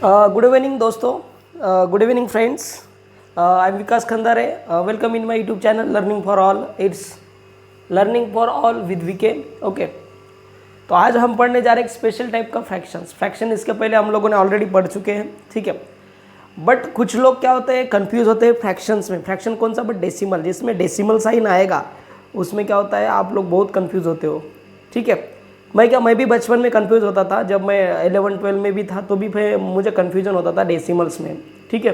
Good evening दोस्तों, good evening friends. I am Vikas Khandare. Welcome in my YouTube channel learning for all. It's learning for all with weekend. Okay, तो आज हम पढ़ने जा रहे हैं एक स्पेशल टाइप का फ्रैक्शंस। फ्रैक्शन इसके पहले हम लोगों ने ऑलरेडी पढ़ चुके हैं, ठीक है। बट कुछ लोग क्या होते हैं, कंफ्यूज होते हैं फ्रैक्शंस में। फ्रैक्शन कौन सा? बट डेसिमल, जिसमें डेसिमल साइन आएगा उसमें क्या होता है, आप लोग बहुत कंफ्यूज होते हो, ठीक है। मैं भी बचपन में कंफ्यूज होता था। जब मैं 11-12 में भी था तो भी फिर मुझे कंफ्यूजन होता था डेसिमल्स में, ठीक है।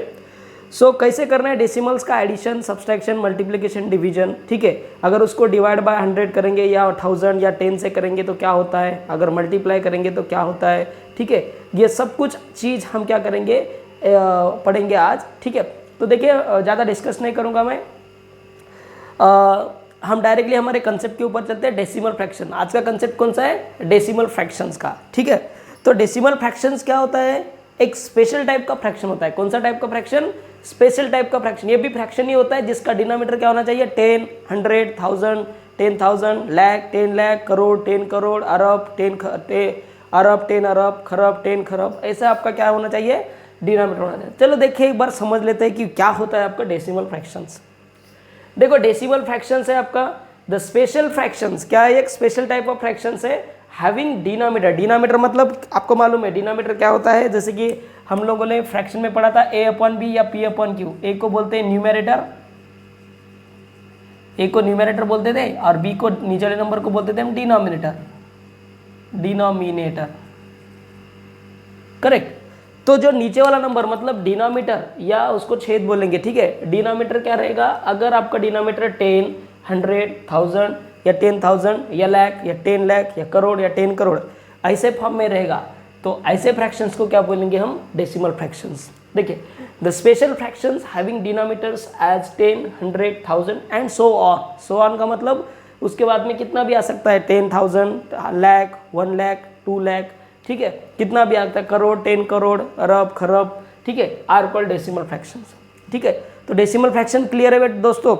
सो कैसे करना है डेसिमल्स का एडिशन, सब्सट्रैक्शन, मल्टीप्लिकेशन, डिवीजन, ठीक है। अगर उसको डिवाइड बाय 100 करेंगे या 1000 या 10 से करेंगे तो क्या होता है, अगर मल्टीप्लाई करेंगे तो क्या होता है, ठीक है। ये सब कुछ चीज़ हम क्या करेंगे, पढ़ेंगे आज, ठीक है। तो देखिए, ज़्यादा डिस्कस नहीं करूँगा मैं। हम डायरेक्टली हमारे कंसेप्ट के ऊपर चलते हैं, डेसिमल फ्रैक्शन। आज का कंसेप्ट कौन सा है? डेसिमल फ्रैक्शंस का, ठीक है। तो डेसिमल फ्रैक्शंस क्या होता है? एक स्पेशल टाइप का फ्रैक्शन होता है। कौन सा टाइप का फ्रैक्शन? स्पेशल टाइप का फ्रैक्शन। ये भी फ्रैक्शन ही होता है जिसका डिनोमिनेटर क्या होना चाहिए? 10, 100, 1000, 10,000, लाख, 10 लाख, करोड़, 10 करोड़, अरब, 10 अरब, 10 अरब, खरब, 10 खरब। ऐसा आपका क्या होना चाहिए? डिनोमिनेटर होना चाहिए। चलो देखिए, एक बार समझ लेते हैं कि क्या होता है आपका डेसिमल फ्रैक्शंस। देखो, डेसिमल फ्रैक्शंस है आपका द स्पेशल फ्रैक्शंस। क्या है? एक स्पेशल टाइप ऑफ फ्रैक्शंस है हैविंग डिनोमिनेटर। डिनोमिनेटर मतलब आपको मालूम है डिनोमिनेटर क्या होता है? जैसे कि हम लोगों ने फ्रैक्शन में पढ़ा था a/b या p/q। ए को बोलते हैं न्यूमेरेटर, ए को न्यूमेरेटर बोलते थे, और बी को नीचे वाले नंबर को बोलते थे हम डिनोमिनेटर, करेक्ट। तो जो नीचे वाला नंबर मतलब डिनोमिनेटर या उसको छेद बोलेंगे, ठीक है। डिनोमिनेटर क्या रहेगा? अगर आपका डिनोमिनेटर 10, 100, 1000 या 10,000 या लाख या 10 लाख या करोड़ या 10 करोड़ ऐसे फॉर्म में रहेगा, तो ऐसे फ्रैक्शंस को क्या बोलेंगे हम? Decimal fractions. देखिए, the special fractions having denominators as 10, 100, 1000 and so on. So on का मतलब उसके बाद में कितना भी आ सकता है, 10,000, लाख, 1 लाख, 2 लाख, ठीक है, कितना भी आता है, करोड़, 10 करोड़, अरब, खरब, ठीक है, आर कॉल्ड डेसिमल फ्रैक्शंस, ठीक है। तो डेसिमल फ्रैक्शन क्लियर है बेटे दोस्तों?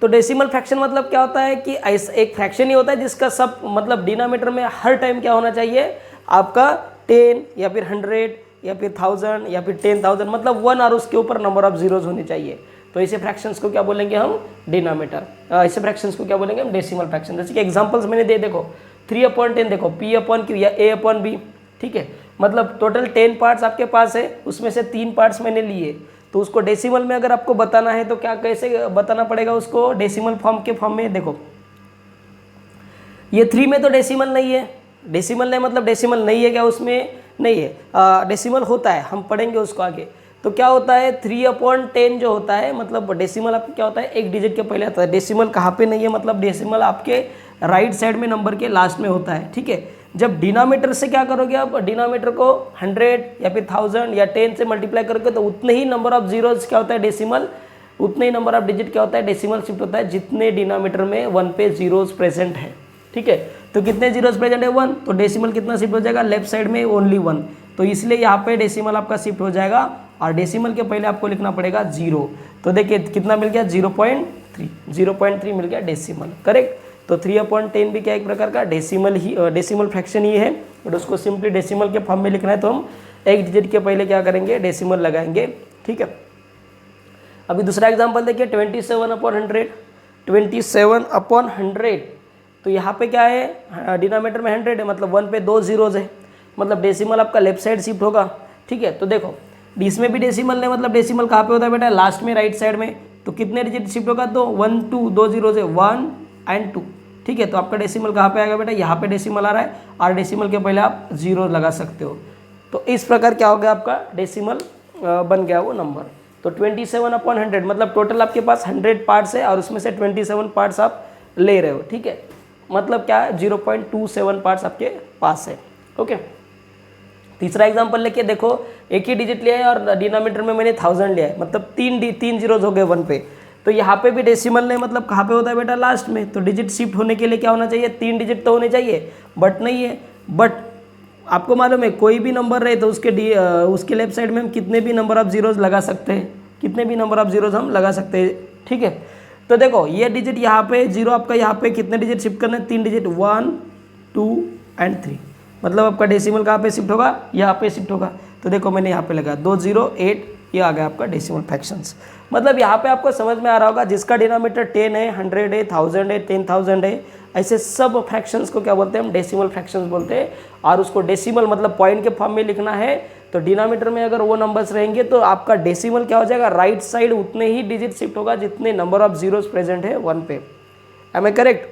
तो डेसिमल फ्रैक्शन मतलब क्या होता है कि ऐसा एक फ्रैक्शन ही होता है जिसका सब मतलब डिनोमिनेटर में हर टाइम क्या होना चाहिए आपका? 10 या फिर 100 या फिर 1000 या फिर 10,000, मतलब 1 और उसके ऊपर नंबर ऑफ जीरोज होने चाहिए। तो ऐसे फ्रैक्शंस को क्या बोलेंगे हम? डिनोमिनेटर। ऐसे फ्रैक्शंस को क्या बोलेंगे हम? Decimal fraction. जैसे कि एग्जांपल्स मैंने दे, देखो 3/10 देखो, p/q या a/b, ठीक है। मतलब टोटल 10 पार्ट्स आपके पास है, उसमें से 3 पार्ट्स मैंने लिए, तो उसको डेसिमल में अगर आपको बताना है तो क्या कैसे बताना पड़ेगा उसको? डेसिमल फॉर्म के फॉर्म में। देखो, ये 3 में तो डेसिमल नहीं है। डेसिमल नहीं मतलब डेसिमल नहीं है क्या उसमें? नहीं है। डेसिमल होता है, हम पढ़ेंगे उसको आगे। तो क्या होता है? 3/10 जो होता है मतलब डेसिमल आपका क्या होता है? एक डिजिट के पहले आता है। डेसिमल कहाँ पे नहीं है? मतलब डेसिमल आपके राइट साइड में नंबर के लास्ट में होता है, ठीक है। जब डिनोमिनेटर से क्या करोगे आप? डिनोमिनेटर को 100 या फिर 1000 या 10 से मल्टीप्लाई करोगे तो उतने ही नंबर ऑफ जीरोज क्या होता है? डेसिमल, उतने ही नंबर ऑफ डिजिट क्या होता है? डेसिमल शिफ्ट होता है, जितने डिनोमिनेटर में 1 पे जीरोज प्रेजेंट है, ठीक है। तो कितने जीरोज प्रेजेंट है? 1, तो डेसिमल कितना शिफ्ट हो जाएगा? लेफ्ट साइड में ओनली 1। तो इसलिए यहाँ पे डेसिमल आपका शिफ्ट हो जाएगा, और डेसिमल के पहले आपको लिखना पड़ेगा 0। तो देखिए कितना मिल गया? 0.3 मिल गया डेसिमल, करेक्ट। तो 3/10 भी क्या एक प्रकार का डेसिमल फ्रैक्शन ही है, बट उसको सिंपली डेसिमल के फॉर्म में लिखना है तो हम एक डिजिट के पहले क्या करेंगे? डेसिमल लगाएंगे, ठीक है। अभी दूसरा एग्जांपल देखिए, 27/100। 27/100, तो यहाँ पे क्या है? डिनोमिनेटर में 100 है, मतलब 1 पे 2 जीरोज है, मतलब डेसिमल आपका लेफ्ट साइड शिफ्ट होगा, ठीक है। तो देखो इसमें भी डेसिमल नहीं, मतलब डेसिमल कहाँ पे होता है बेटा? लास्ट में, राइट साइड में। तो कितने डिजिट शिफ्ट होगा? तो 1, 2, 2 जीरोज है, 1 एंड 2, ठीक है। तो आपका डेसिमल कहाँ पे आएगा बेटा? यहाँ पे डेसिमल आ रहा है, और डेसिमल के पहले आप 0 लगा सकते हो। तो इस प्रकार क्या हो गया आपका? डेसिमल बन गया वो नंबर। तो 27/100 मतलब टोटल आपके पास 100 पार्ट्स है, और उसमें से 27 पार्ट्स आप ले रहे हो, ठीक है। मतलब क्या है? 0.27 पार्ट्स आपके पास है, ओके। तीसरा एग्जांपल लेके देखो, एक ही डिजिट लिया है और डिनोमिनेटर में मैंने 1000 लिया है, मतलब 3 जीरोज हो गए 1 पे। तो यहाँ पे भी डेसिमल नहीं, मतलब कहाँ पे होता है बेटा? लास्ट में। तो डिजिट शिफ्ट होने के लिए क्या होना चाहिए? 3 डिजिट तो होने चाहिए, बट नहीं है। बट आपको मालूम है कोई भी नंबर रहे तो उसके लेफ्ट साइड में हम कितने भी नंबर ऑफ जीरोज लगा सकते हैं, कितने भी नंबर ऑफ जीरोज हम लगा सकते हैं, ठीक है। तो देखो ये डिजिट यहाँ पे 0 आपका, यहाँ पे कितने डिजिट शिफ्ट करना है? 3 डिजिट, 1, 2 एंड 3। मतलब आपका डेसिमल कहाँ पे शिफ्ट होगा? यहाँ पे शिफ्ट होगा। तो देखो मैंने यहाँ पे लगा 208, ये आ गया आपका डेसिमल फ्रैक्शंस। मतलब यहाँ पे आपको समझ में आ रहा होगा, जिसका डिनोमिनेटर 10 है, 100 है, 1000 है, 10,000 है, ऐसे सब फ्रैक्शंस को क्या बोलते हैं हम, डेसिमल फ्रैक्शंस बोलते हैं। और उसको डेसिमल मतलब पॉइंट के फॉर्म में लिखना है, तो डिनोमिनेटर में अगर वो नंबर्स रहेंगे तो आपका डेसिमल क्या हो जाएगा, राइट साइड उतने ही डिजिट शिफ्ट होगा जितने नंबर ऑफ जीरोस प्रेजेंट है 1 पे। Am I correct?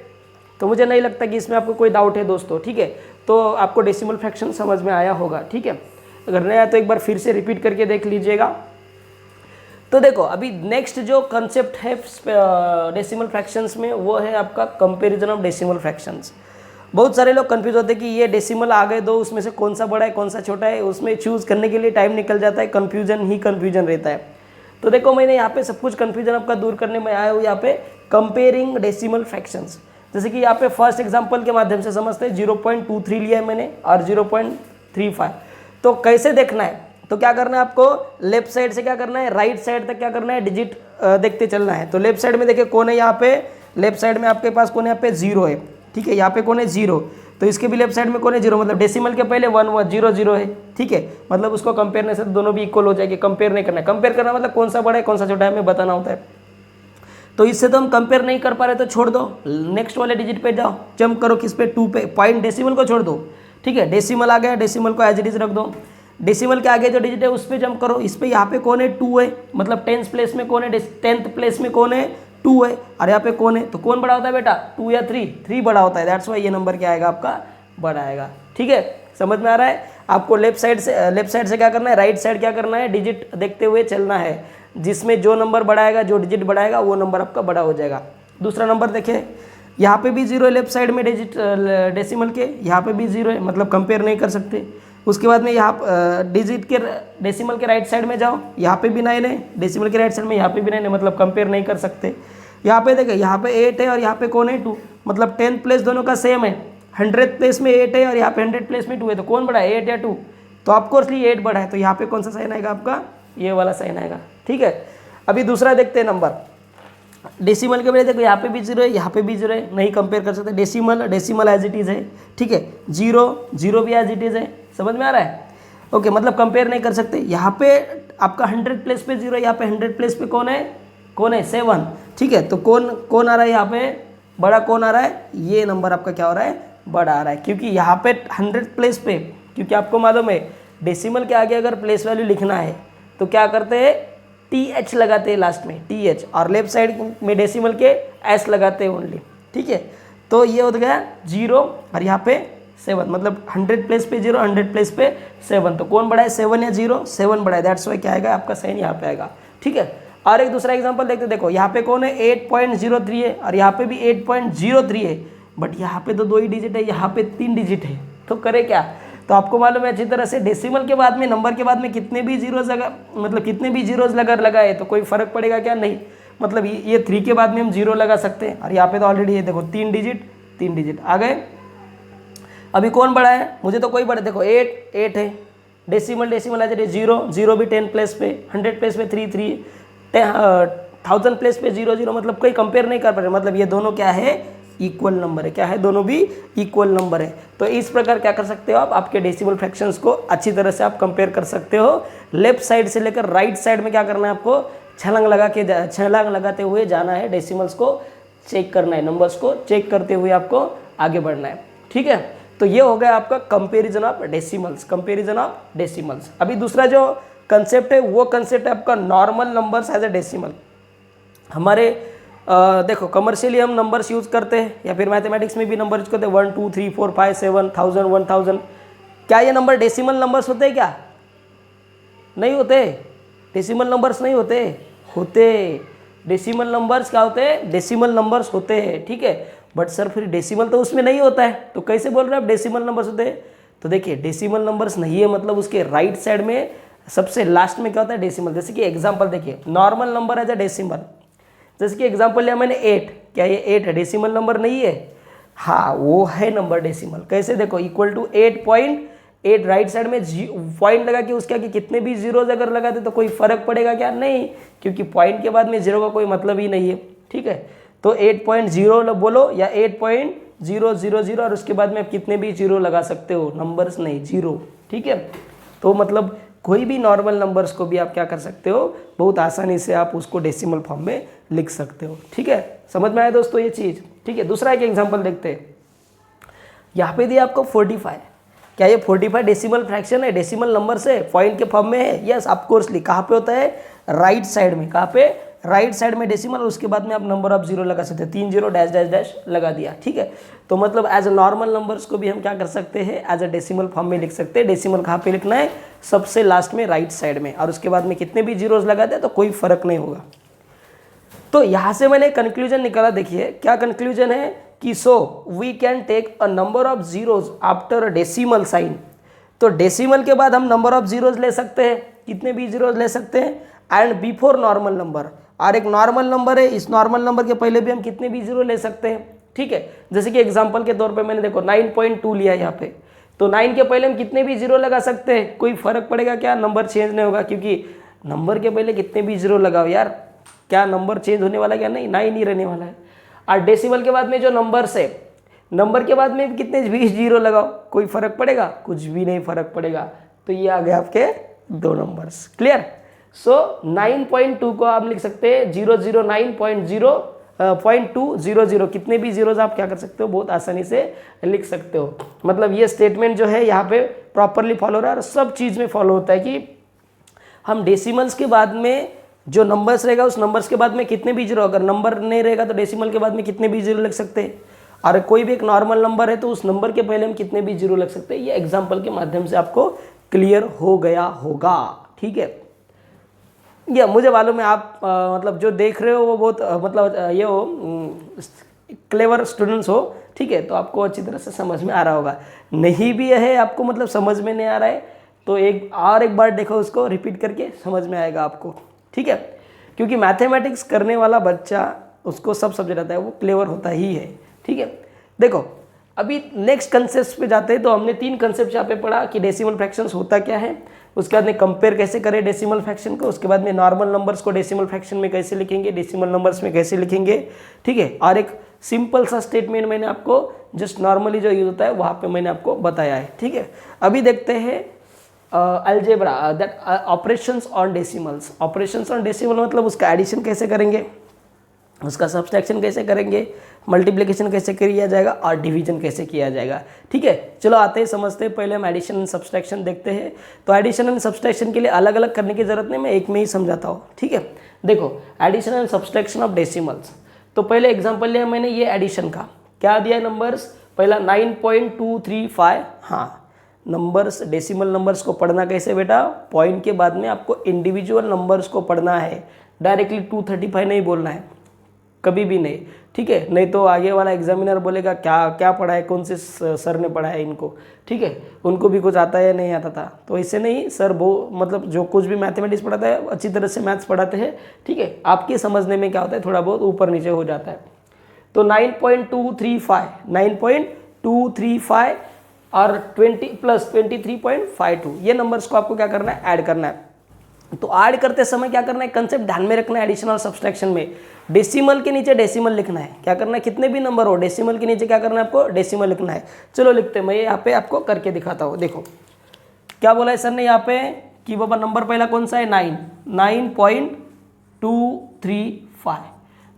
तो मुझे नहीं लगता कि इसमें आपको कोई डाउट है दोस्तों, ठीक है। तो आपको डेसिमल फ्रैक्शन समझ में आया होगा, ठीक है। अगर नहीं आया तो एक बार फिर से रिपीट करके देख लीजिएगा। तो देखो अभी नेक्स्ट जो कंसेप्ट है डेसिमल फ्रैक्शंस में, वो है आपका कंपैरिजन ऑफ डेसिमल फ्रैक्शंस। बहुत सारे लोग कंफ्यूज होते हैं कि ये डेसिमल आ गए दो, उसमें से कौन सा बड़ा है कौन सा छोटा है, उसमें चूज करने के लिए टाइम निकल जाता है, कन्फ्यूजन ही कन्फ्यूजन रहता है। तो देखो मैंने यहाँ पे सब कुछ कन्फ्यूजन आपका दूर करने में आया हूँ, यहाँ पे कंपेयरिंग डेसिमल फ्रैक्शंस। जैसे कि यहाँ पे फर्स्ट एग्जांपल के माध्यम से समझते हैं, 0.23 लिया है मैंने और 0.35। तो कैसे देखना है, तो क्या करना है आपको, लेफ्ट साइड से क्या करना है, राइट साइड तक क्या करना है, डिजिट देखते चलना है। तो लेफ्ट साइड में देखिए कौन है, यहाँ पे लेफ्ट साइड में आपके पास कौन है, यहाँ पे 0 है, ठीक है। यहाँ पे कौन है, 0, तो इसके भी लेफ्ट साइड में कौन है, 0, मतलब डेसिमल के पहले 1 1 0 0 है, ठीक है। मतलब उसको कंपेयर नहीं से दोनों भी इक्वल हो जाएगी। कंपेयर नहीं करना है, कंपेयर करना मतलब कौन सा बड़ा है कौन सा छोटा है हमें बताना होता है। तो इससे तो हम कंपेयर नहीं कर पा रहे तो छोड़ दो, नेक्स्ट वाले डिजिट पे जाओ, जंप करो किस पे, 2 पे, पॉइंट डेसिमल को छोड़ दो, ठीक है। डेसिमल आ गया, डेसिमल को एज इट इज रख दो। डेसिमल के आगे जो डिजिट है उस पे जंप करो, इस पे यहाँ पे कौन है, 2 है, मतलब 10th प्लेस में कौन है, 10th प्लेस में कौन है, 2 है, और यहाँ पे कौन है, तो कौन बड़ा होता है बेटा, 2 या 3 बड़ा होता है, दैट्स वाई ये नंबर क्या आएगा आपका, बड़ा आएगा, ठीक है। समझ में आ रहा है आपको? लेफ्ट साइड से क्या करना है, राइट साइड क्या करना है, डिजिट देखते हुए चलना है, जिसमें जो नंबर बढ़ाएगा, जो डिजिट बढ़ाएगा वो नंबर आपका बड़ा हो जाएगा। दूसरा नंबर देखिए, यहाँ पे भी 0 है लेफ्ट साइड में डिजिट डेसिमल के, यहाँ पे भी 0 है, मतलब कंपेयर नहीं कर सकते। उसके बाद में यहाँ डिजिट के डेसिमल के राइट साइड में जाओ, यहाँ पे भी 9 है, डेसिमल के राइट साइड में यहाँ पे भी 9 है, मतलब कंपेयर नहीं कर सकते। यहाँ पे देखिए, यहाँ पे 8 है और यहाँ पे कौन है, 2, मतलब 10th प्लेस दोनों का सेम है, 100th प्लेस में 8 है और यहाँ पे 100th प्लेस में 2 है, तो कौन बड़ा है, 8 या 2? तो ऑफकोर्सली 8 बड़ा है, तो यहाँ पे कौन सा साइन आएगा आपका, ये वाला साइन आएगा, ठीक है। अभी दूसरा देखते हैं नंबर, डेसिमल के बजाय देखो यहाँ पे भी 0 है, यहाँ पे भी 0 है, नहीं कंपेयर कर सकते। डेसिमल एज इट इज़ है, ठीक है, 0 भी एज इट इज़ है, समझ में आ रहा है? ओके, मतलब कंपेयर नहीं कर सकते। यहाँ पे आपका 100 प्लेस पे 0 है, यहाँ पे 100 प्लेस पे कौन है, 7, ठीक है। तो कौन आ रहा है यहाँ पे, बड़ा कौन आ रहा है, ये नंबर आपका क्या हो रहा है, बड़ा आ रहा है, क्योंकि यहाँ पे 100 प्लेस पे, क्योंकि आपको मालूम है डेसिमल के आगे अगर प्लेस वैल्यू लिखना है तो क्या करते हैं, TH लगाते हैं लास्ट में, TH, और लेफ्ट साइड में डेसिमल के S लगाते हैं ओनली, ठीक है। तो ये हो गया 0 और यहाँ पे 7, मतलब 100 प्लेस पे 0, 100 प्लेस पे 7, तो कौन बड़ा है, 7 या 0, 7 बड़ा है, दैट्स वाई क्या आएगा आपका साइन यहाँ पे आएगा, ठीक है। और एक दूसरा एग्जांपल देखते, देखो यहाँ पे कौन है, 8.03 है और यहाँ पे भी 8.03 है, बट यहाँ पे तो 2 ही डिजिट है, यहाँ पे 3 डिजिट है, तो करे क्या? तो आपको मालूम है अच्छी तरह से, डेसिमल के बाद में, नंबर के बाद में कितने भी जीरोज लगाए तो कोई फर्क पड़ेगा क्या? नहीं, मतलब ये 3 के बाद में हम 0 लगा सकते हैं, और यहाँ पे तो ऑलरेडी ये देखो 3 डिजिट आ गए। अभी कौन बड़ा है, मुझे तो कोई बड़ा, देखो 8 है, डेसिमल आ जाए 0 भी 10 प्लेस पे, 100 प्लेस पे 3 1000 प्लेस पे 0 मतलब कोई कंपेयर नहीं कर पा रहे, मतलब ये दोनों क्या है, इक्वल नंबर है, क्या है, दोनों भी इक्वल नंबर है। तो इस प्रकार क्या कर सकते हो आप, आपके डेसिमल फ्रैक्शंस को अच्छी तरह से आप कंपेयर कर सकते हो। लेफ्ट साइड से लेकर राइट साइड में क्या करना है आपको, छलांग लगाते हुए जाना है, डेसिमल्स को चेक करना है, नंबर्स को चेक करते हुए आपको आगे बढ़ना है, ठीक है। तो ये हो गया आपका कंपेरिजन ऑफ डेसिमल्स। अभी दूसरा जो कंसेप्ट है वो कंसेप्ट है आपका normal numbers as a decimal. हमारे देखो कमर्शियली हम नंबर्स यूज़ करते हैं, या फिर मैथमेटिक्स में भी नंबर यूज करते हैं, 1 2 3 4 5 7 1000 क्या ये नंबर डेसिमल नंबर्स होते हैं क्या? नहीं होते, डेसिमल नंबर्स नहीं होते डेसिमल नंबर्स क्या होते हैं, डेसिमल नंबर्स होते हैं, ठीक है। बट सर फिर डेसिमल तो उसमें नहीं होता है, तो कैसे बोल रहे हैं आप डेसिमल नंबर्स होते हैं? तो देखिए डेसिमल नंबर्स नहीं है, मतलब उसके राइट साइड में सबसे लास्ट में क्या होता है, डेसिमल। जैसे कि एग्जाम्पल देखिए, normal number as a decimal, जैसे कि एग्जाम्पल लिया मैंने 8, क्या ये 8 है, डेसिमल नंबर नहीं है? हाँ वो है नंबर डेसिमल। कैसे, देखो इक्वल टू 8.8, राइट साइड में पॉइंट लगा के उसके आगे कितने भी जीरोज अगर लगाते तो कोई फर्क पड़ेगा क्या? नहीं, क्योंकि पॉइंट के बाद में 0 का कोई मतलब ही नहीं है, ठीक है। तो 8.0 बोलो या 8.000 और उसके बाद में आप कितने भी 0 लगा सकते हो, नंबर्स नहीं, 0, ठीक है। तो मतलब कोई भी नॉर्मल नंबर्स को भी आप क्या कर सकते हो, बहुत आसानी से आप उसको डेसिमल फॉर्म में लिख सकते हो। ठीक है, समझ में आया दोस्तों ये चीज़। ठीक है, दूसरा एक एग्जांपल देखते हैं। यहाँ पे दिया आपको 45, क्या ये 45 डेसिमल फ्रैक्शन है, डेसिमल नंबर से पॉइंट के फॉर्म में है? यस ऑफकोर्सली। कहाँ पे होता है? राइट साइड में। कहाँ पे? राइट साइड में डेसिमल, उसके बाद में आप नंबर ऑफ जीरो लगा सकते हैं, 3 जीरो डैश डैश डैश लगा दिया। ठीक है, तो मतलब एज अ नॉर्मल नंबर्स को भी हम क्या कर सकते हैं, एज अ डेसिमल फॉर्म में लिख सकते हैं। डेसिमल कहाँ पे लिखना है? सबसे लास्ट में राइट साइड में, और उसके बाद में कितने भी जीरोज लगा दे तो कोई फर्क नहीं होगा। तो यहाँ से मैंने कंक्लूजन निकाला, देखिए क्या कंक्लूजन है कि so we can take a number of zeros after a decimal sign. तो डेसिमल के बाद हम नंबर ऑफ जीरोज ले सकते हैं, कितने भी जीरोज ले सकते हैं, एंड बिफोर नॉर्मल नंबर। और एक नॉर्मल नंबर है, इस नॉर्मल नंबर के पहले भी हम कितने भी जीरो ले सकते हैं। ठीक है, जैसे कि एग्जांपल के तौर पे मैंने देखो 9.2 लिया यहाँ पे, तो 9 के पहले हम कितने भी जीरो लगा सकते हैं, कोई फर्क पड़ेगा क्या? नंबर चेंज नहीं होगा, क्योंकि नंबर के पहले कितने भी जीरो लगाओ यार, क्या नंबर चेंज होने वाला है? क्या नहीं, 9 ही रहने वाला है। और डेसिमल के बाद में जो नंबर्स है, नंबर के बाद में कितने 20 जीरो लगाओ, कोई फर्क पड़ेगा? कुछ भी नहीं फर्क पड़ेगा। तो ये आ गए आपके दो नंबर्स। क्लियर? सो 9.2 को आप लिख सकते हैं 009.0.200, कितने भी जीरोज आप क्या कर सकते हो, बहुत आसानी से लिख सकते हो। मतलब ये स्टेटमेंट जो है यहाँ पे प्रॉपरली फॉलो हो रहा है, और सब चीज़ में फॉलो होता है कि हम डेसिमल्स के बाद में जो नंबर्स रहेगा, उस नंबर्स के बाद में कितने भी जीरो, अगर नंबर नहीं रहेगा तो डेसिमल के बाद में कितने भी जीरो लिख सकते हैं, और कोई भी एक नॉर्मल नंबर है तो उस नंबर के पहले हम कितने भी जीरो लग सकते हैं। ये एग्जाम्पल के माध्यम से आपको क्लियर हो गया होगा। ठीक है, या मुझे मालूम है आप मतलब जो देख रहे हो वो बहुत मतलब ये हो क्लेवर स्टूडेंट्स हो। ठीक है, तो आपको अच्छी तरह से समझ में आ रहा होगा। नहीं भी है आपको मतलब समझ में नहीं आ रहा है तो एक बार देखो, उसको रिपीट करके समझ में आएगा आपको। ठीक है, क्योंकि मैथमेटिक्स करने वाला बच्चा उसको सब सब्जेक्ट आता है, वो क्लेवर होता ही है। ठीक है, देखो अभी नेक्स्ट कंसेप्ट पे जाते हैं। तो हमने 3 कंसेप्ट यहाँ पे पढ़ा कि डेसिमल फ्रैक्शंस होता क्या है, उसके बाद में कंपेयर कैसे करें डेसिमल फ्रैक्शन को, उसके बाद में नॉर्मल नंबर्स को डेसिमल फ्रैक्शन में कैसे लिखेंगे, डेसिमल नंबर्स में कैसे लिखेंगे। ठीक है, और एक सिंपल सा स्टेटमेंट मैंने आपको जस्ट नॉर्मली जो यूज होता है वहाँ पे मैंने आपको बताया है। ठीक है, अभी देखते हैं algebra, that operations on decimals. Operations on decimal मतलब उसका एडिशन कैसे करेंगे, उसका सब्सट्रैक्शन कैसे करेंगे, मल्टीप्लिकेशन कैसे किया जाएगा, और डिवीजन कैसे किया जाएगा। ठीक है, चलो आते हैं समझते हैं। पहले हम एडिशन एंड सब्सट्रैक्शन देखते हैं। तो एडिशन एंड सब्सट्रैक्शन के लिए अलग अलग करने की जरूरत नहीं, मैं एक में ही समझाता हूँ। ठीक है, देखो addition and subtraction of decimals. तो पहले एग्जांपल लिया मैंने ये एडिशन का, क्या दिया है नंबर्स, पहला 9.235। हाँ, नंबर्स डेसिमल नंबर्स को पढ़ना कैसे बेटा, पॉइंट के बाद में आपको इंडिविजुअल नंबर्स को पढ़ना है, डायरेक्टली 235 नहीं बोलना है, कभी भी नहीं। ठीक है, नहीं तो आगे वाला एग्जामिनर बोलेगा क्या क्या पढ़ा है, कौन से सर ने पढ़ा है इनको। ठीक है, उनको भी कुछ आता है नहीं आता था, तो ऐसे नहीं सर वो मतलब जो कुछ भी मैथमेटिक्स पढ़ाता है अच्छी तरह से मैथ्स पढ़ाते हैं। ठीक है, आपके समझने में क्या होता है, थोड़ा बहुत ऊपर नीचे हो जाता है। तो 9.235 और 20 प्लस 23.52 ये नंबर्स को आपको क्या करना है, ऐड करना है। तो ऐड करते समय क्या करना है, कंसेप्ट ध्यान में रखना है। एडिशन और सब्सट्रैक्शन में डेसिमल के नीचे डेसिमल लिखना है। क्या करना है, कितने भी नंबर हो डेसिमल के नीचे क्या करना है आपको, डेसिमल लिखना है। चलो लिखते हैं, मैं यहाँ पे आपको करके दिखाता हूँ। देखो क्या बोला है सर ने यहाँ पे कि बाबा नंबर पहला कौन सा है, 9.235।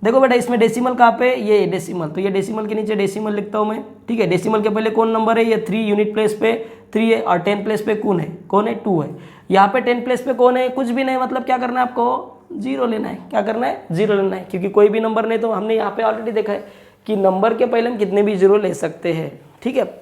देखो बेटा इसमें डेसिमल कहाँ पे, ये डेसिमल, तो ये डेसिमल के नीचे डेसिमल लिखता हूँ मैं। ठीक है, डेसिमल के पहले कौन नंबर है, ये 3 यूनिट प्लेस पे 3 है, और 10 प्लेस पे कौन है 2 है। यहाँ पे 10 प्लेस पे कौन है, कुछ भी नहीं, मतलब क्या करना है आपको, जीरो लेना है। क्या करना है, जीरो लेना है, क्योंकि कोई भी नंबर नहीं। तो हमने यहाँ पे ऑलरेडी देखा है कि नंबर के पहले हम कितने भी जीरो ले सकते हैं। ठीक है,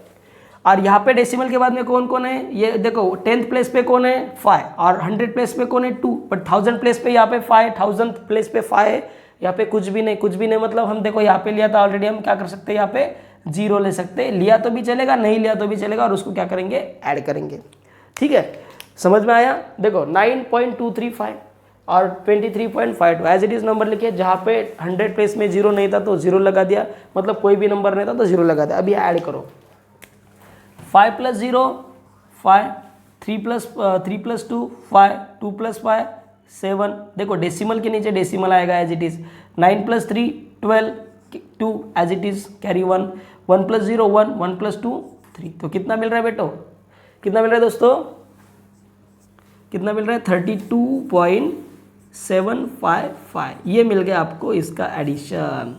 और यहाँ पे डेसिमल के बाद में कौन कौन है, ये देखो 10th प्लेस पे कौन है 5, और 100 प्लेस पे कौन है 2, बट 1000 प्लेस पे यहाँ पे 5, 1000 प्लेस पे 5 है। यहाँ पे कुछ भी नहीं मतलब हम देखो यहाँ पे लिया था ऑलरेडी, हम क्या कर सकते हैं, यहाँ पे जीरो ले सकते हैं। लिया तो भी चलेगा, नहीं लिया तो भी चलेगा, और उसको क्या करेंगे, ऐड करेंगे। ठीक है, समझ में आया। देखो 9.235 और 23.52 एज इट इज नंबर लिखिए। जहाँ पे 100 प्लेस में जीरो नहीं था तो जीरो लगा दिया, मतलब कोई भी नंबर नहीं था तो जीरो लगा दिया। अभी ऐड करो, 5 + 0 5, 3 + 2 5, 2 + 5 7। देखो डेसिमल के नीचे डेसिमल आएगा as it is. 9 + 3 12, 2 as it is, carry 1, 1 + 0 1, 1 + 2 3। तो कितना मिल रहा है बेटो, कितना मिल रहा है दोस्तों, कितना मिल रहा है 32.755, ये मिल गया आपको इसका एडिशन।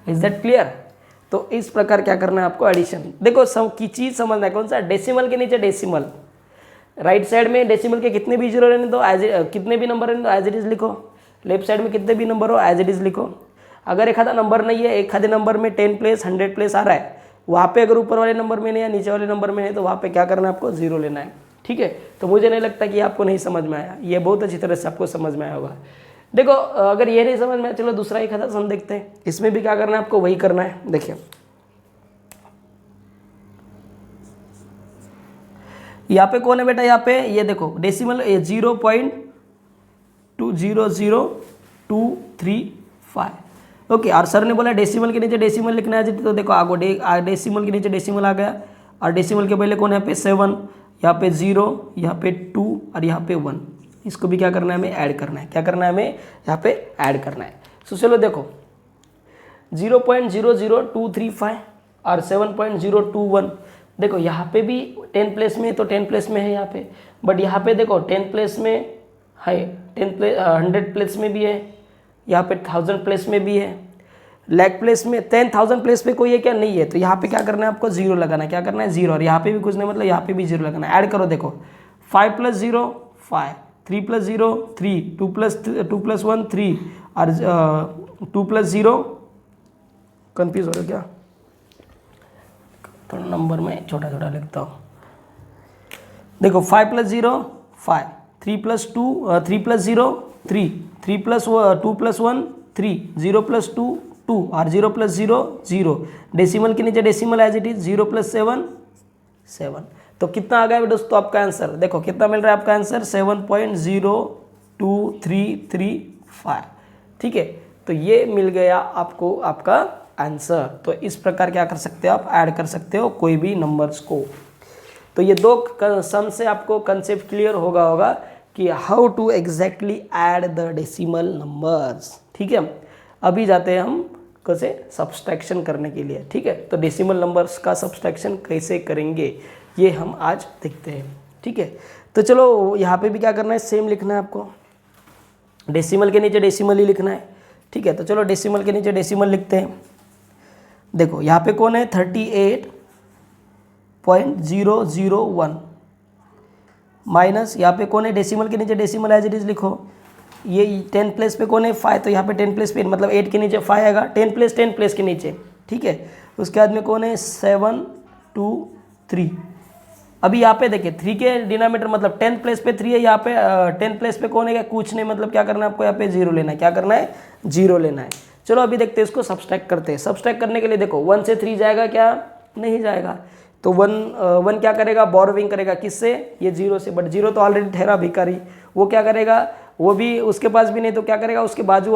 Is that clear? तो इस प्रकार क्या करना है आपको एडिशन। देखो सब की चीज़ समझना है, कौन सा, डेसिमल के नीचे डेसिमल, राइट साइड में डेसिमल के कितने भी जीरो रहने दो, कितने भी नंबर रहने दो एज इट इज लिखो, लेफ्ट साइड में कितने भी नंबर हो एज इट इज लिखो। अगर एक आधा नंबर नहीं है, एक आधे नंबर में 10 प्लेस 100 प्लेस आ रहा है, वहाँ पे अगर ऊपर वाले नंबर में नहीं है नीचे वाले नंबर में है, तो वहाँ पे क्या करना है आपको, जीरो लेना है। ठीक है, तो मुझे नहीं लगता कि आपको नहीं समझ में आया, ये बहुत अच्छी तरह से आपको समझ में आया होगा। देखो अगर ये नहीं समझ में आया, चलो दूसरा एक आधा सम देखते हैं, इसमें भी क्या करना है आपको, वही करना है। देखिए यहाँ पे कौन है बेटा, यहाँ पे ये देखो डेसिमल 0.200235, ओके। और सर ने बोला डेसिमल के नीचे डेसिमल लिखना है, तो देखो आगो डेसिमल के नीचे डेसिमल आ गया, और डेसिमल के पहले कौन है, यहाँ पे 7, यहाँ पे 0, यहाँ पे 2 और यहाँ पे 1, इसको भी क्या करना है, हमें ऐड करना है। क्या करना है हमें, यहाँ पे ऐड करना है। सो चलो देखो 0.00235 और 7.021, देखो यहाँ पे भी 10 प्लेस में, तो 10 प्लेस में है यहाँ पे, बट यहाँ पे देखो 10 प्लेस में है, 100 प्लेस में भी है, यहाँ पे 1000 प्लेस में भी है, लाख प्लेस में 10,000 प्लेस पे कोई है क्या, नहीं है। तो यहाँ पे क्या करना है आपको, जीरो लगाना है। क्या करना है, जीरो, और यहाँ पे भी कुछ नहीं, मतलब यहाँ पे भी जीरो लगाना है। ऐड करो, देखो 5 + 0 5, 3 + 0 3, 2 + 1 3, और 2 + 0, कंफ्यूज हो रहे हो क्या, थोड़ा नंबर में छोटा छोटा लिखता हूँ। देखो 5 + 0 5, 3 + 2 3 + 0 3, 3 + 2 + 1 3, 0 + 2 2, और 0 + 0 0, डेसिमल के नीचे डेसिमल एज इट इज, 0 + 7 7। तो कितना आ गया दोस्तों आपका आंसर, देखो कितना मिल रहा है आपका आंसर, 7.02335। ठीक है, तो ये मिल गया आपको आपका आंसर। तो इस प्रकार क्या कर सकते हो आप, ऐड कर सकते हो कोई भी नंबर्स को। तो ये दो सम से आपको कंसेप्ट क्लियर होगा कि how to exactly add the decimal numbers. ठीक है, अभी जाते हैं हम कैसे सब्सट्रैक्शन करने के लिए। ठीक है, तो डेसिमल नंबर्स का सब्सट्रैक्शन कैसे करेंगे ये हम आज देखते हैं। ठीक है, तो चलो यहाँ पे भी क्या करना है, सेम लिखना है आपको, डेसिमल के नीचे डेसिमल ही लिखना है। ठीक है, तो चलो डेसिमल के नीचे डेसिमल लिखते हैं। देखो यहाँ पे कौन है, 38.001 माइनस, यहाँ पे कौन है, डेसिमल के नीचे डेसिमल एज इट इज लिखो। ये 10 प्लेस पे कौन है, 5, तो यहाँ पे 10 प्लेस पे मतलब 8 के नीचे 5 आएगा, 10 प्लेस के नीचे। ठीक है, उसके बाद में कौन है, 7 2 3। अभी यहाँ पे देखिए 3 के डिनोमिनेटर मतलब 10 प्लेस पे 3 है, यहाँ पे 10 प्लेस पे कौन है, क्या कुछ नहीं, मतलब क्या करना है आपको, यहाँ पे जीरो लेना है। क्या करना है, जीरो लेना है। चलो अभी देखते हैं इसको सब्सट्रैक्ट करते हैं। सब्सट्रैक्ट करने के लिए देखो 1 से 3 जाएगा क्या, नहीं जाएगा, तो 1 क्या करेगा, बोरोविंग करेगा, किससे, ये 0 से, बट 0 तो ऑलरेडी ठहरा भिखारी, वो क्या करेगा, वो भी उसके पास भी नहीं, तो क्या करेगा, उसके बाजू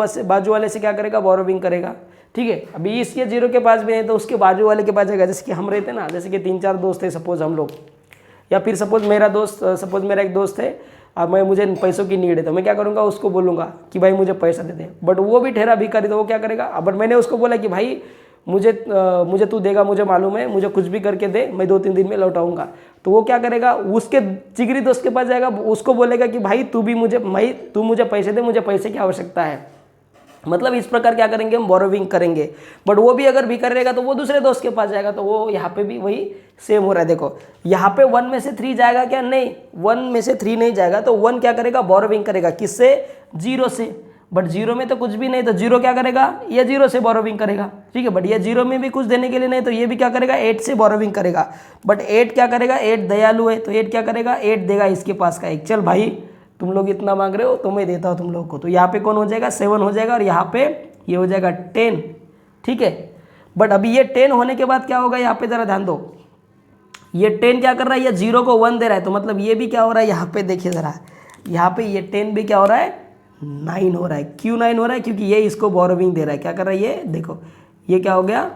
वाले से क्या करेगा, बोरोविंग करेगा। ठीक है, अभी इसके 0 के पास भी नहीं, तो उसके बाजू वाले के पास जाएगा। जैसे कि हम रहते ना, जैसे कि 3-4 दोस्त है सपोज हम लोग, या फिर सपोज मेरा एक दोस्त है और मुझे पैसों की नीड है, तो मैं क्या करूँगा, उसको बोलूँगा कि भाई मुझे पैसा दे दे, बट वो भी ठहरा भिखारी, तो वो क्या करेगा, बट मैंने उसको बोला कि भाई मुझे तू देगा, मुझे मालूम है, मुझे कुछ भी करके दे, मैं 2-3 दिन में लौटाऊंगा। तो वो क्या करेगा, उसके जिगरी दोस्त के पास जाएगा, उसको बोलेगा कि भाई तू मुझे पैसे दे, मुझे पैसे की आवश्यकता है। मतलब इस प्रकार क्या करेंगे, हम बोरोविंग करेंगे। बट वो भी अगर भिखारी रहेगा तो वो दूसरे दोस्त के पास जाएगा, तो वो यहाँ पे भी वही सेम हो रहा है। देखो यहाँ पे 1 में से 3 जाएगा क्या, नहीं, 1 में से 3 नहीं जाएगा, तो 1 क्या करेगा, बोरोविंग करेगा, किससे, 0 से, बट 0 में तो कुछ भी नहीं, तो 0 क्या करेगा, ये 0 से बोरोविंग करेगा। ठीक है, बट ये 0 में भी कुछ देने के लिए नहीं, तो ये भी क्या करेगा, 8 से बोरोविंग करेगा। बट 8 क्या करेगा, 8 दयालु है, तो 8 क्या करेगा, 8 देगा इसके पास का एक, चल भाई तुम लोग इतना मांग रहे हो तो मैं देता हूँ तुम लोग को। तो यहाँ पे कौन हो जाएगा, 7 हो जाएगा, और यहाँ पे ये हो जाएगा 10। ठीक है, बट अभी ये 10 होने के बाद क्या होगा, यहाँ पे जरा ध्यान दो, ये 10 क्या कर रहा है, ये 0 को 1 दे रहा है, तो मतलब ये भी क्या हो रहा है, यहाँ पे देखिए जरा, यहाँ पे ये 10 भी क्या हो रहा है, 9 हो रहा है। क्यों 9 हो रहा है, क्योंकि ये इसको बोरोविंग दे रहा है। क्या कर रहा है, ये देखो, ये क्या हो गया,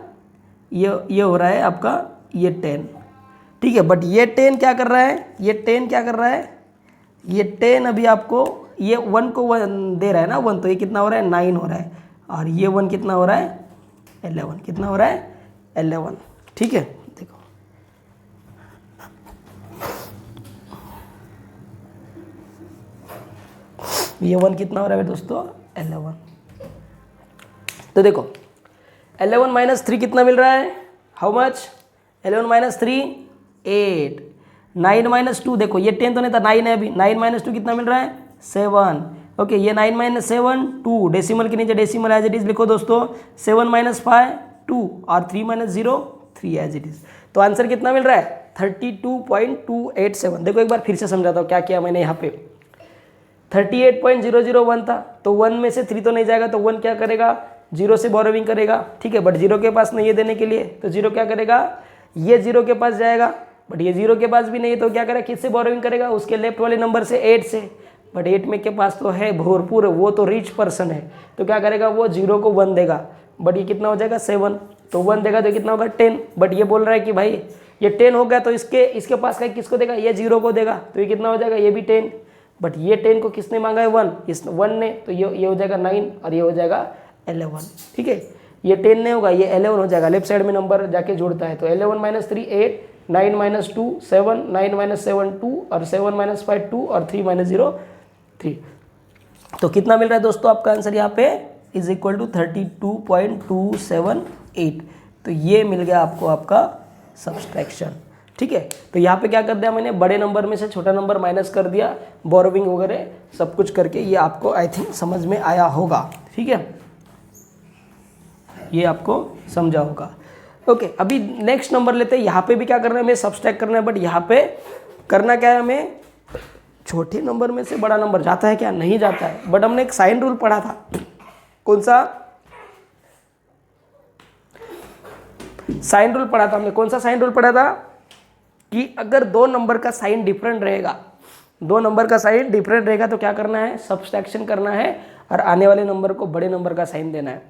ये हो रहा है आपका ये 10। ठीक है, बट ये 10 क्या कर रहा है, ये 10 क्या कर रहा है, ये 10 अभी आपको ये 1 को 1 दे रहा है ना, 1, तो ये कितना हो रहा है, 9 हो रहा है, और ये 1 कितना हो रहा है, 11, कितना हो रहा है, 11। ठीक है, देखो ये 1 कितना हो रहा है दोस्तों 11। तो देखो 11 माइनस 3 कितना मिल रहा है, हाउ मच, 11 माइनस 3 8, 9 माइनस 2, देखो ये 10 तो नहीं था 9 है अभी, 9 माइनस 2 कितना मिल रहा है 7। ओके ये 9 माइनस 7 2, डेसिमल के नीचे डेसिमल एज इट इज लिखो दोस्तों, 7 माइनस 5 2 और 3 माइनस 0 3 एज इट इज। तो आंसर कितना मिल रहा है 32.287। देखो एक बार फिर से समझाता हूँ क्या किया मैंने यहाँ पे, 38.001 था, तो 1 में से 3 तो नहीं जाएगा, तो 1 क्या करेगा 0 से बोरोविंग करेगा, ठीक है, बट 0 के पास नहीं है देने के लिए, तो 0 क्या करेगा, ये 0 के पास जाएगा, बट ये 0 के पास भी नहीं है, तो क्या करेगा, किससे बोरोविंग करेगा, उसके लेफ्ट वाले नंबर से 8 से, बट 8 में के पास तो है भरपूर, वो तो रिच पर्सन है, तो क्या करेगा वो 0 को 1 देगा, बट ये कितना हो जाएगा 7, तो 1 देगा तो कितना होगा 10, बट ये बोल रहा है कि भाई ये 10 हो गया, तो इसके पास का किसको देगा, ये 0 को देगा, तो ये कितना हो जाएगा, ये भी 10, बट ये 10 को किसने मांगा है 1, इस 1 ने, तो ये हो जाएगा 9 और ये हो जाएगा 11, ठीक है, ये 10 नहीं होगा, ये 11 हो जाएगा, लेफ्ट साइड में नंबर जाके जुड़ता है, तो 11 माइनस 3 8, 9 माइनस 2 7, 9 माइनस 7 2 और 7 माइनस 5 2 और 3 माइनस 0 3। तो कितना मिल रहा है दोस्तों आपका आंसर यहाँ पे इज इक्वल टू 32.278। तो ये मिल गया आपको आपका सब्सट्रैक्शन, ठीक है। तो यहाँ पे क्या कर दिया मैंने, बड़े नंबर में से छोटा नंबर माइनस कर दिया, बोरोविंग वगैरह सब कुछ करके, ये आपको आई थिंक समझ में आया होगा, ठीक है, ये आपको समझा होगा। ओके अभी नेक्स्ट नंबर लेते हैं, यहाँ पे भी क्या करना है हमें सब्सट्रैक्ट करना है, बट यहाँ पे करना क्या है हमें, छोटे नंबर में से बड़ा नंबर जाता है क्या, नहीं जाता है, बट हमने एक साइन रूल पढ़ा था, कौन सा साइन रूल पढ़ा था हमने, कौन सा साइन रूल पढ़ा था कि अगर दो नंबर का साइन डिफरेंट रहेगा, दो नंबर का साइन डिफरेंट रहेगा तो क्या करना है, सब्सट्रैक्शन करना है और आने वाले नंबर को बड़े नंबर का साइन देना है।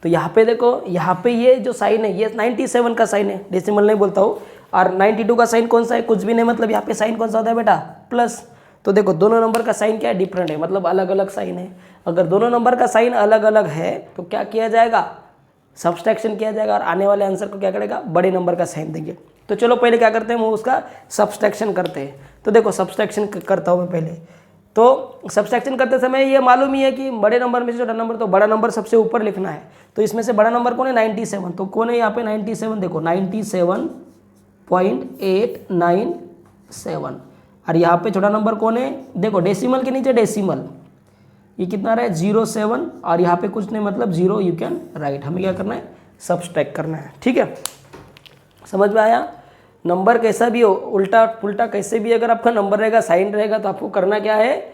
तो यहाँ पे देखो, यहाँ पे ये जो साइन है ये 97 का साइन है, डेसिमल नहीं बोलता हूँ, और 92 का साइन कौन सा है, कुछ भी नहीं, मतलब यहाँ पे साइन कौन सा होता है बेटा, प्लस। तो देखो दोनों नंबर का साइन क्या है, डिफरेंट है, मतलब अलग अलग साइन है। अगर दोनों नंबर का साइन अलग अलग है तो क्या किया जाएगा, सब्सट्रैक्शन किया जाएगा और आने वाले आंसर को क्या करेगा, बड़े नंबर का साइन देंगे। तो चलो पहले क्या करते हैं, वो उसका सब्सट्रैक्शन करते हैं। तो देखो सब्सट्रैक्शन करता हूँ मैं पहले। तो सब्सट्रैक्शन करते समय ये मालूम ही है कि बड़े नंबर में से छोटा नंबर, तो बड़ा नंबर सबसे ऊपर लिखना है। तो इसमें से बड़ा नंबर कौन है, 97, तो कौन है यहाँ पे 97, देखो 97.897। और यहाँ पे छोटा नंबर कौन है, देखो डेसिमल के नीचे डेसिमल, ये कितना रहा है 07, और यहाँ पे कुछ नहीं मतलब 0 यू कैन राइट। हमें क्या करना है, सब्सट्रैक्ट करना है, ठीक है, समझ में आया। नंबर कैसा भी हो, उल्टा पुल्टा कैसे भी अगर आपका नंबर रहेगा, साइन रहेगा, तो आपको करना क्या है,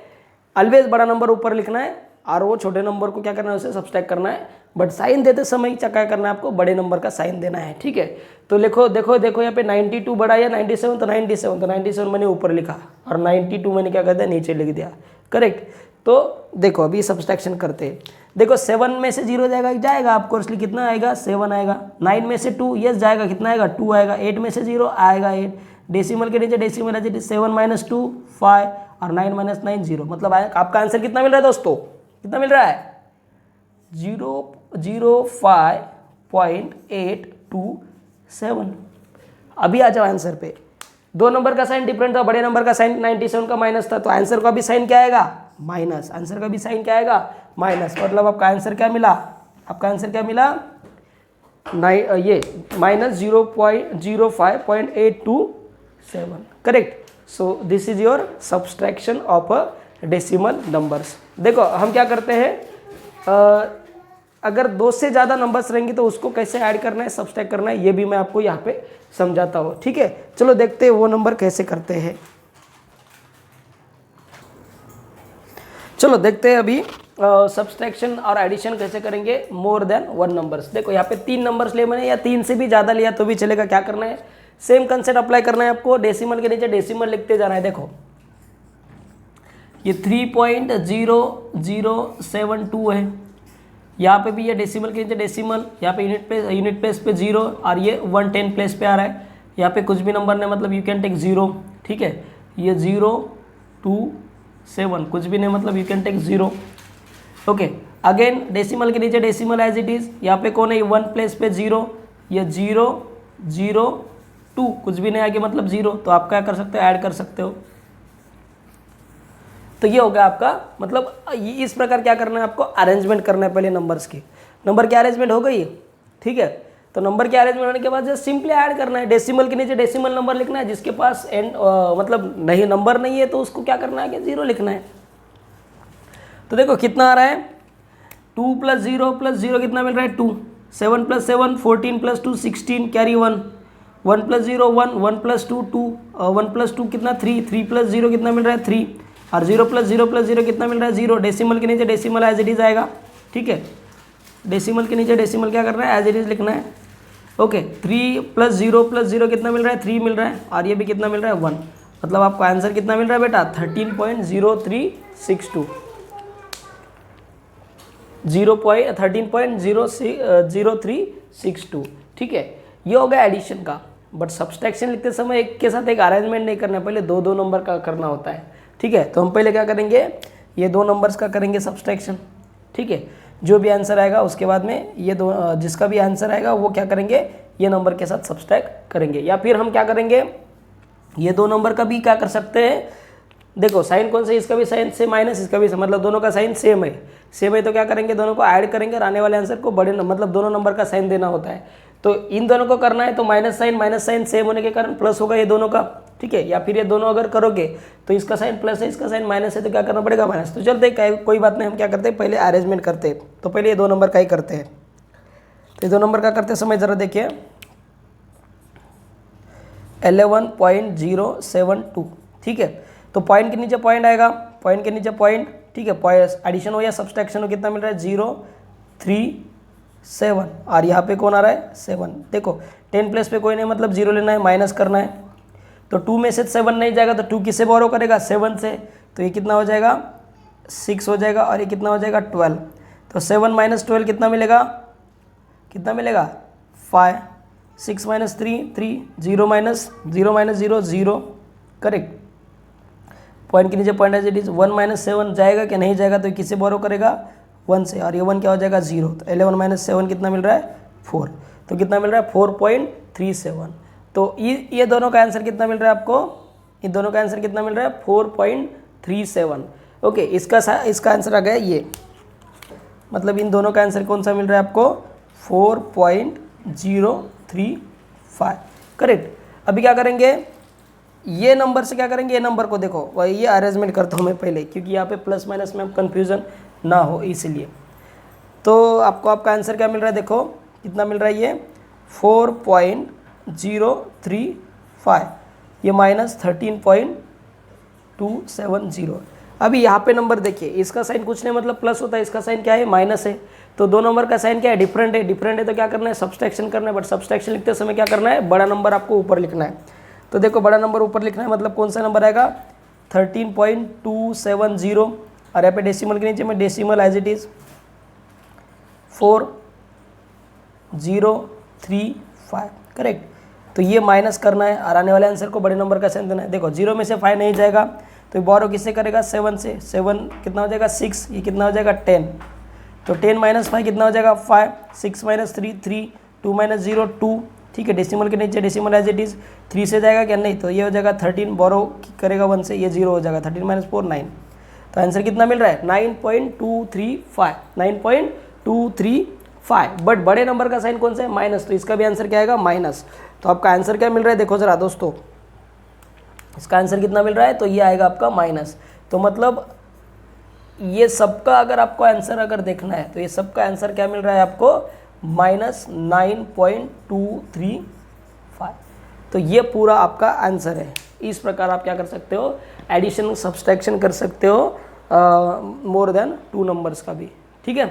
ऑलवेज बड़ा नंबर ऊपर लिखना है और वो छोटे नंबर को क्या करना है, उसे सब्सट्रैक्ट करना है। बट साइन देते समय क्या करना है, आपको बड़े नंबर का साइन देना है, ठीक है। तो लिखो, देखो देखो यहाँ पे 92 बड़ा या 97, तो 97 मैंने ऊपर लिखा और 92 मैंने क्या कर दिया, नीचे लिख दिया, करेक्ट। तो देखो अभी सब्सट्रैक्शन करते हैं। देखो 7 में से 0 जाएगा आपको, इसलिए कितना आएगा 7 आएगा। 9 में से 2 यस जाएगा, कितना आएगा 2 आएगा। 8 में से 0 आएगा 8, डेसिमल के नीचे डेसिमल है, 7 माइनस 2 5 और 9 माइनस 9 0, मतलब आपका आंसर कितना मिल रहा है दोस्तों, कितना मिल रहा है 005.827। अभी आ जाओ आंसर पे। दो नंबर का साइन डिफरेंट था, बड़े नंबर का साइन 97 का माइनस था, तो आंसर का भी साइन क्या आएगा, माइनस। आंसर का भी साइन क्या आएगा, माइनस। मतलब आपका आंसर क्या मिला, आपका आंसर क्या मिला, ये minus 0.05.827, correct. So this is your subtraction of a decimal numbers. देखो हम क्या करते हैं, अगर 2 से ज़्यादा नंबर्स रहेंगे तो उसको कैसे ऐड करना है, सब्सट्रैक्ट करना है, ये भी मैं आपको यहाँ पे समझाता हूँ, ठीक है। चलो देखते हैं वो नंबर कैसे करते हैं। चलो देखते हैं अभी सब्सट्रैक्शन और एडिशन कैसे करेंगे मोर देन 1 नंबर्स। देखो यहाँ पे 3 नंबर्स लिए मैंने, या 3 से भी ज़्यादा लिया तो भी चलेगा। क्या करना है, सेम कंसेप्ट अप्लाई करना है आपको, डेसिमल के नीचे डेसिमल लिखते जाना है। देखो ये 3.0072 है, यहाँ पे भी ये डेसिमल के नीचे डेसिमल, यहाँ पे यूनिट प्लेस पे 0 और ये 110 प्लेस पे आ रहा है। यहाँ पे कुछ भी नंबर नहीं, मतलब यू कैन टेक 0, ठीक है। ये 0 2 7 कुछ भी नहीं, मतलब you can take 0, okay. Again decimal के नीचे डेसिमल एज इट इज, यहाँ पे कौन है 1 प्लेस पे 0, ये 0 0 2 कुछ भी नहीं आगे, मतलब 0, तो आप क्या कर सकते हो, ऐड कर सकते हो। तो तो ये हो गया आपका, मतलब इस प्रकार क्या करना है आपको, अरेंजमेंट करना है पहले नंबर्स की। नंबर की अरेंजमेंट हो गई, ठीक है। तो नंबर की अरेंजमेंट होने के बाद जस्ट सिंपली ऐड करना है, डेसिमल के नीचे डेसिमल नंबर लिखना है, जिसके पास एंड मतलब नहीं नंबर नहीं है तो उसको क्या करना है कि 0 लिखना है। तो देखो कितना आ रहा है, 2 + 0 + 0 कितना मिल रहा है 2, 7 + 7 14 + 2 16 कैरी 1, 1 + 0 1, 1 + 2 2, 1 + 2 कितना 3, 3 + 0 कितना मिल रहा है 3, और 0 + 0 + 0 कितना मिल रहा है 0। डेसिमल के नीचे डेसिमल एज इट इज आएगा, ठीक है। डेसिमल के नीचे डेसिमल क्या करना है, एज इट इज लिखना है, ओके। 3 + 0 + 0 कितना मिल रहा है 3 मिल रहा है, और ये भी कितना मिल रहा है 1। मतलब आपको आंसर कितना मिल रहा है बेटा 13.0362, 13.0362, ठीक है। ये हो गया एडिशन का। बट सब्सट्रैक्शन लिखते समय एक के साथ एक अरेंजमेंट नहीं करना, पहले दो नंबर का करना होता है, ठीक है। तो हम पहले क्या करेंगे, ये 2 नंबर्स का करेंगे सब्सट्रैक्शन, ठीक है। जो भी आंसर आएगा उसके बाद में ये जिसका भी आंसर आएगा वो क्या करेंगे, ये नंबर के साथ सब्सट्रैक्ट करेंगे। या फिर हम क्या करेंगे, ये 2 नंबर का भी क्या कर सकते हैं, देखो साइन कौन सा, इसका भी साइन से माइनस, इसका भी मतलब दोनों का साइन सेम है तो क्या करेंगे, दोनों को ऐड करेंगे और आने वाले आंसर को बड़े मतलब दोनों नंबर का साइन देना होता है। तो इन दोनों को करना है तो माइनस साइन सेम होने के कारण प्लस होगा ये दोनों का, ठीक है। या फिर ये दोनों अगर करोगे तो इसका साइन प्लस है, इसका साइन माइनस है, तो क्या करना पड़ेगा माइनस। तो चलते कोई बात नहीं, हम क्या करते हैं पहले अरेंजमेंट करते हैं। तो पहले ये 2 नंबर का ही करते हैं। तो ये 2 नंबर का करते समय ज़रा देखिए 11.072, ठीक है। तो पॉइंट के नीचे पॉइंट आएगा, पॉइंट के नीचे पॉइंट, ठीक है। एडिशन हो या सब्सट्रैक्शन हो, कितना मिल रहा है 037, और यहाँ पे कौन आ रहा है 7। देखो 10 प्लेस पे कोई नहीं, मतलब 0 लेना है, माइनस करना है। तो 2 में से 7 नहीं जाएगा तो 2 किससे बोरो करेगा 7 से, तो ये कितना हो जाएगा 6 हो जाएगा, और ये कितना हो जाएगा 12। तो 7 - 12 कितना मिलेगा 5, 6 - 3 3, 0 - 0 0, करेक्ट। पॉइंट के नीचे पॉइंट एज इट इज, 1 - 7 जाएगा कि नहीं जाएगा, तो किससे बोरो करेगा 1 से, और ये 1 क्या हो जाएगा 0। तो 11 - 7 कितना मिल रहा है 4, तो कितना मिल रहा है 4.37। तो ये दोनों का आंसर कितना मिल रहा है आपको, इन दोनों का आंसर कितना मिल रहा है 4.37, ओके। इसका आंसर आ गया ये, मतलब इन दोनों का आंसर कौन सा मिल रहा है आपको 4.035, करेक्ट। अभी क्या करेंगे, ये नंबर से क्या करेंगे, ये नंबर को देखो वही, ये अरेंजमेंट करता हूँ मैं पहले, क्योंकि यहाँ पे प्लस माइनस में कन्फ्यूज़न ना हो इसलिए। तो आपको आपका आंसर क्या मिल रहा है, देखो कितना मिल रहा है ये 4.035, ये -13.270। अभी यहाँ पे नंबर देखिए, इसका साइन कुछ नहीं मतलब प्लस होता है, इसका साइन क्या है माइनस है। तो 2 नंबर का साइन क्या है डिफरेंट है, तो क्या करना है सब्सट्रैक्शन करना है। बट सब्सट्रैक्शन लिखते समय क्या करना है, बड़ा नंबर आपको ऊपर लिखना है। तो देखो बड़ा नंबर ऊपर लिखना है, मतलब कौन सा नंबर आएगा 13.270, और यहाँ पे डेसिमल के नीचे में decimal as it is 4035, correct. तो ये माइनस करना है और आने वाले आंसर को बड़े नंबर का साइन देना है। देखो 0 में से 5 नहीं जाएगा, तो बोरो किससे करेगा 7 से, 7 कितना हो जाएगा 6, ये कितना हो जाएगा 10। तो 10 - 5 कितना हो जाएगा 5, 6 - 3 3, 2 - 0 2, ठीक है। डेसिमल के नीचे डेसिमल एज इट इज 3 से जाएगा क्या नहीं, तो ये हो जाएगा 13, बोरो करेगा 1 से, ये 0 हो जाएगा, 13 - 4 9। तो आंसर कितना मिल रहा है 9.235, 9.235। बट बड़े नंबर का साइन कौन सा है माइनस, तो इसका भी आंसर क्या आएगा माइनस। तो आपका आंसर क्या मिल रहा है, देखो जरा दोस्तों, इसका आंसर कितना मिल रहा है, तो ये आएगा आपका माइनस। तो मतलब ये सबका अगर आपको आंसर अगर देखना है तो ये सबका आंसर क्या मिल रहा है आपको -9.235। तो ये पूरा आपका आंसर है। इस प्रकार आप क्या कर सकते हो, एडिशन सब्सट्रैक्शन कर सकते हो मोर देन 2 नंबर्स का भी, ठीक है।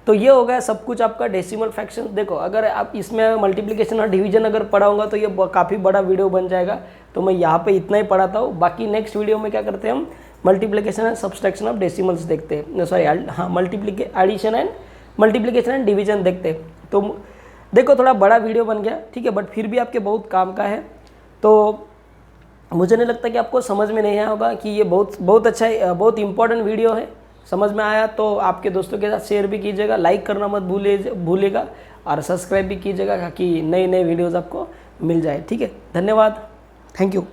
तो ये हो गया सब कुछ आपका डेसिमल फ्रैक्शन। देखो अगर आप इसमें मल्टीप्लिकेशन और डिवीजन अगर पढ़ाऊंगा तो ये काफ़ी बड़ा वीडियो बन जाएगा, तो मैं यहाँ पे इतना ही पढ़ाता हूँ। बाकी नेक्स्ट वीडियो में क्या करते हैं हम multiplication and subtraction of decimals देखते हैं, सॉरी हाँ addition and multiplication and division देखते हैं। तो देखो थोड़ा बड़ा वीडियो बन गया, ठीक है, बट फिर भी आपके बहुत काम का है। तो मुझे नहीं लगता कि आपको समझ में नहीं आया होगा कि ये बहुत अच्छा है, बहुत इंपॉर्टेंट वीडियो है। समझ में आया तो आपके दोस्तों के साथ शेयर भी कीजिएगा, लाइक करना मत भूलिएगा और सब्सक्राइब भी कीजिएगा ताकि नए वीडियोज़ आपको मिल जाए, ठीक है। धन्यवाद, थैंक यू।